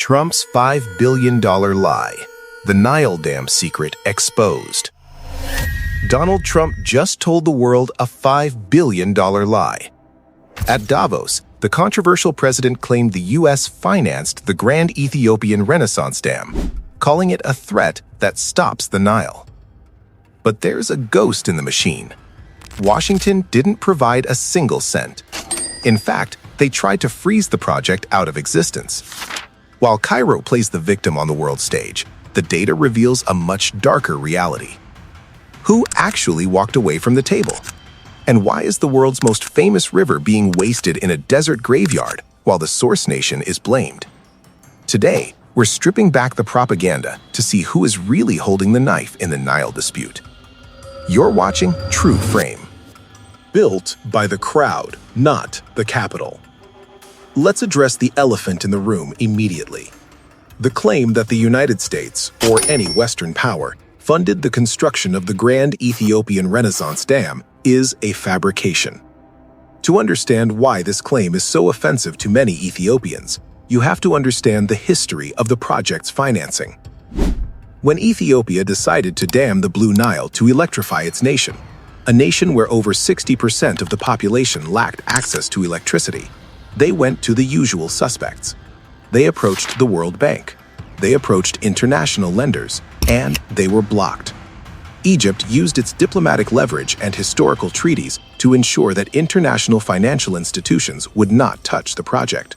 Trump's $5 billion lie. The Nile Dam secret exposed. Donald Trump just told the world a $5 billion lie. At Davos, the controversial president claimed the U.S. financed the Grand Ethiopian Renaissance Dam, calling it a threat that stops the Nile. But there's a ghost in the machine. Washington didn't provide a single cent. In fact, they tried to freeze the project out of existence. While Cairo plays the victim on the world stage, the data reveals a much darker reality. Who actually walked away from the table? And why is the world's most famous river being wasted in a desert graveyard while the source nation is blamed? Today, we're stripping back the propaganda to see who is really holding the knife in the Nile dispute. You're watching True Frame. Built by the crowd, not the capital. Let's address the elephant in the room immediately. The claim that the United States, or any Western power, funded the construction of the Grand Ethiopian Renaissance Dam is a fabrication. To understand why this claim is so offensive to many Ethiopians, you have to understand the history of the project's financing. When Ethiopia decided to dam the Blue Nile to electrify its nation, a nation where over 60% of the population lacked access to electricity, they went to the usual suspects. They approached the World Bank. They approached international lenders, and they were blocked. Egypt used its diplomatic leverage and historical treaties to ensure that international financial institutions would not touch the project.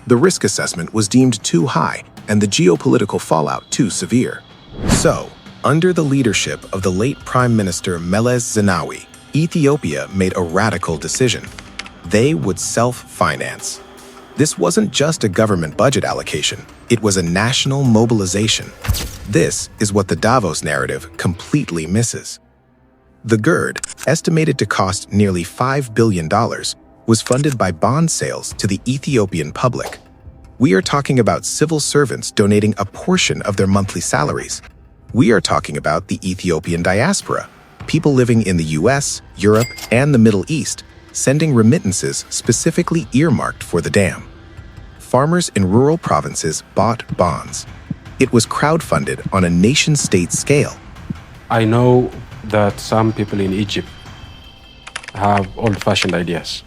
The risk assessment was deemed too high and the geopolitical fallout too severe. So, under the leadership of the late Prime Minister Meles Zenawi, Ethiopia made a radical decision. They would self-finance. This wasn't just a government budget allocation, it was a national mobilization. This is what the Davos narrative completely misses. The GERD, estimated to cost nearly $5 billion, was funded by bond sales to the Ethiopian public. We are talking about civil servants donating a portion of their monthly salaries. We are talking about the Ethiopian diaspora, people living in the US, Europe, and the Middle East, sending remittances specifically earmarked for the dam. Farmers in rural provinces bought bonds. It was crowdfunded on a nation-state scale. I know that some people in Egypt have old-fashioned ideas.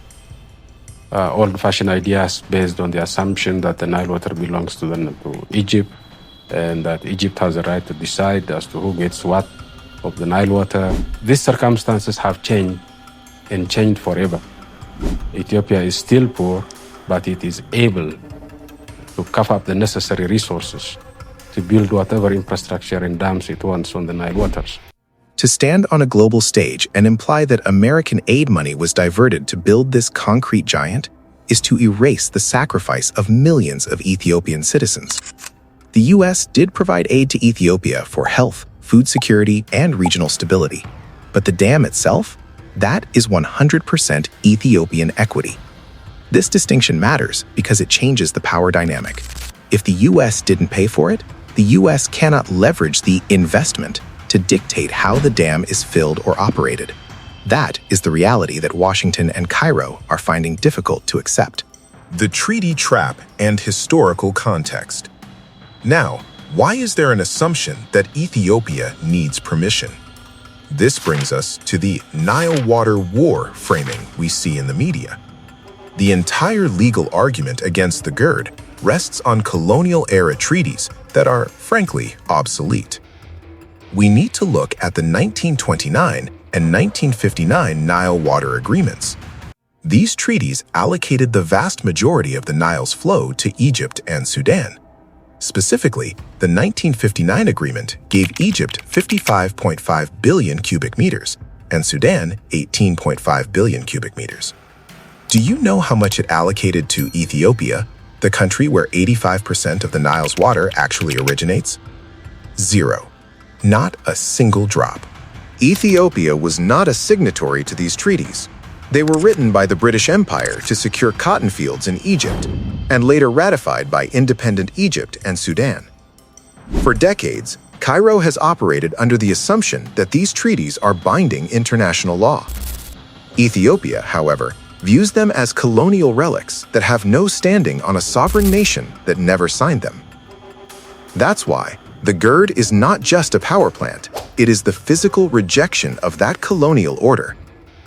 Old-fashioned ideas based on the assumption that the Nile water belongs to Egypt and that Egypt has the right to decide as to who gets what of the Nile water. These circumstances have changed and changed forever. Ethiopia is still poor, but it is able to cough up the necessary resources to build whatever infrastructure and dams it wants on the Nile waters. To stand on a global stage and imply that American aid money was diverted to build this concrete giant is to erase the sacrifice of millions of Ethiopian citizens. The U.S. did provide aid to Ethiopia for health, food security, and regional stability. But the dam itself? That is 100% Ethiopian equity. This distinction matters because it changes the power dynamic. If the U.S. didn't pay for it, the U.S. cannot leverage the investment to dictate how the dam is filled or operated. That is the reality that Washington and Cairo are finding difficult to accept. The treaty trap and historical context. Now, why is there an assumption that Ethiopia needs permission? This brings us to the Nile water war framing we see in the media. The entire legal argument against the GERD rests on colonial-era treaties that are, frankly, obsolete. We need to look at the 1929 and 1959 Nile water agreements. These treaties allocated the vast majority of the Nile's flow to Egypt and Sudan. Specifically, the 1959 agreement gave Egypt 55.5 billion cubic meters and Sudan 18.5 billion cubic meters. Do you know how much it allocated to Ethiopia, the country where 85% of the Nile's water actually originates? Zero. Not a single drop. Ethiopia was not a signatory to these treaties. They were written by the British Empire to secure cotton fields in Egypt, and later ratified by independent Egypt and Sudan. For decades, Cairo has operated under the assumption that these treaties are binding international law. Ethiopia, however, views them as colonial relics that have no standing on a sovereign nation that never signed them. That's why the GERD is not just a power plant, it is the physical rejection of that colonial order.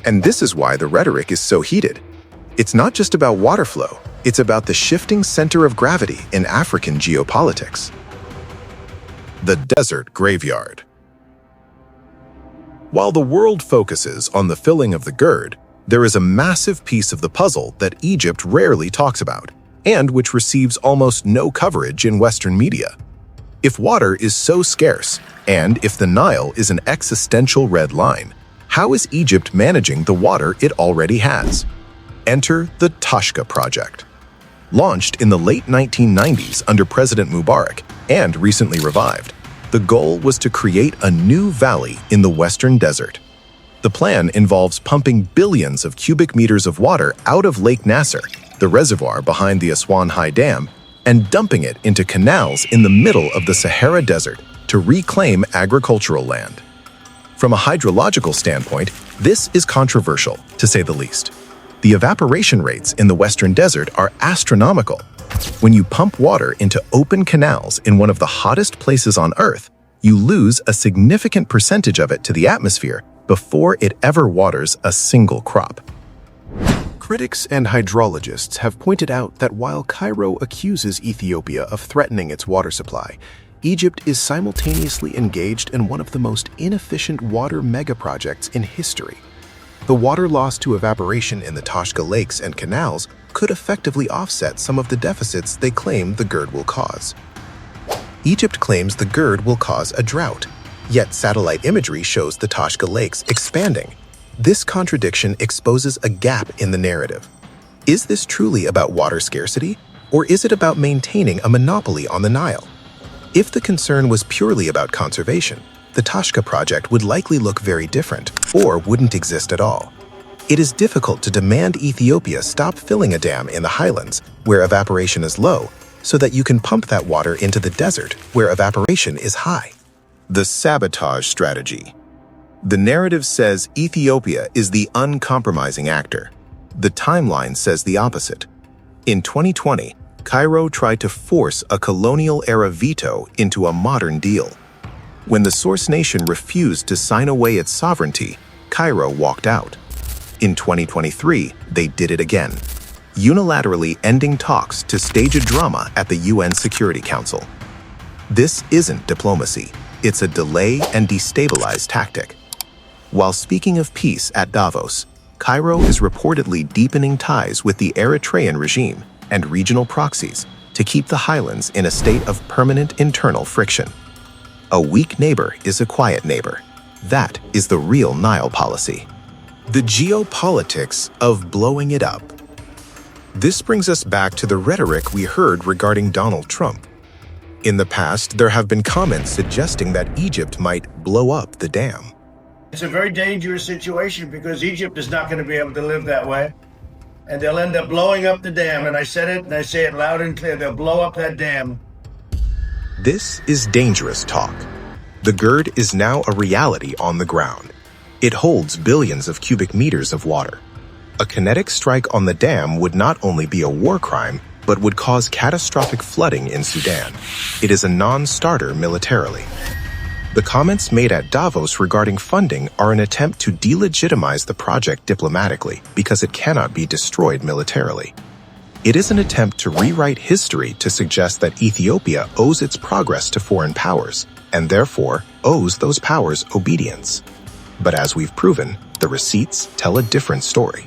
And this is why the rhetoric is so heated. It's not just about water flow, it's about the shifting center of gravity in African geopolitics. The desert graveyard. While the world focuses on the filling of the GERD, there is a massive piece of the puzzle that Egypt rarely talks about, and which receives almost no coverage in Western media. If water is so scarce, and if the Nile is an existential red line, how is Egypt managing the water it already has? Enter the Toshka project. Launched in the late 1990s under President Mubarak and recently revived, the goal was to create a new valley in the Western Desert. The plan involves pumping billions of cubic meters of water out of Lake Nasser, the reservoir behind the Aswan High Dam, and dumping it into canals in the middle of the Sahara Desert to reclaim agricultural land. From a hydrological standpoint, this is controversial, to say the least. The evaporation rates in the Western Desert are astronomical. When you pump water into open canals in one of the hottest places on Earth, you lose a significant percentage of it to the atmosphere before it ever waters a single crop. Critics and hydrologists have pointed out that while Cairo accuses Ethiopia of threatening its water supply, Egypt is simultaneously engaged in one of the most inefficient water megaprojects in history. The water loss to evaporation in the Toshka lakes and canals could effectively offset some of the deficits they claim the GERD will cause. Egypt claims the GERD will cause a drought, yet satellite imagery shows the Toshka lakes expanding. This contradiction exposes a gap in the narrative. Is this truly about water scarcity, or is it about maintaining a monopoly on the Nile? If the concern was purely about conservation, the Toshka project would likely look very different, or wouldn't exist at all. It is difficult to demand Ethiopia stop filling a dam in the highlands, where evaporation is low, so that you can pump that water into the desert, where evaporation is high. The sabotage strategy. The narrative says Ethiopia is the uncompromising actor. The timeline says the opposite. In 2020, Cairo tried to force a colonial-era veto into a modern deal. When the source nation refused to sign away its sovereignty, Cairo walked out. In 2023, they did it again, unilaterally ending talks to stage a drama at the UN Security Council. This isn't diplomacy, it's a delay and destabilize tactic. While speaking of peace at Davos, Cairo is reportedly deepening ties with the Eritrean regime and regional proxies to keep the highlands in a state of permanent internal friction. A weak neighbor is a quiet neighbor. That is the real Nile policy. The geopolitics of blowing it up. This brings us back to the rhetoric we heard regarding Donald Trump. In the past, there have been comments suggesting that Egypt might blow up the dam. It's a very dangerous situation because Egypt is not going to be able to live that way. And they'll end up blowing up the dam. And I said it, and I say it loud and clear. They'll blow up that dam. This is dangerous talk. The GERD is now a reality on the ground. It holds billions of cubic meters of water. A kinetic strike on the dam would not only be a war crime, but would cause catastrophic flooding in Sudan. It is a non-starter militarily. The comments made at Davos regarding funding are an attempt to delegitimize the project diplomatically because it cannot be destroyed militarily. It is an attempt to rewrite history to suggest that Ethiopia owes its progress to foreign powers, and therefore owes those powers obedience. But as we've proven, the receipts tell a different story.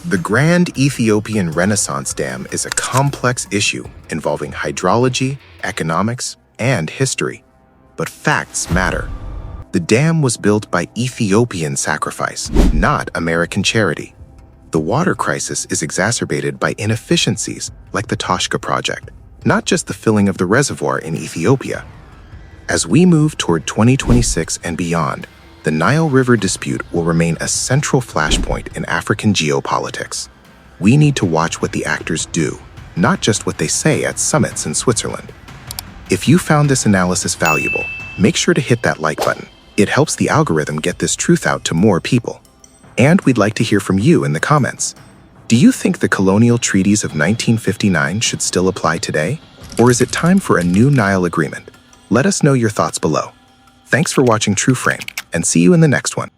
The Grand Ethiopian Renaissance Dam is a complex issue involving hydrology, economics, and history. But facts matter. The dam was built by Ethiopian sacrifice, not American charity. The water crisis is exacerbated by inefficiencies like the Toshka project, not just the filling of the reservoir in Ethiopia. As we move toward 2026 and beyond, the Nile River dispute will remain a central flashpoint in African geopolitics. We need to watch what the actors do, not just what they say at summits in Switzerland. If you found this analysis valuable, make sure to hit that like button. It helps the algorithm get this truth out to more people. And we'd like to hear from you in the comments. Do you think the colonial treaties of 1959 should still apply today? Or is it time for a new Nile agreement? Let us know your thoughts below. Thanks for watching True Frame, and see you in the next one.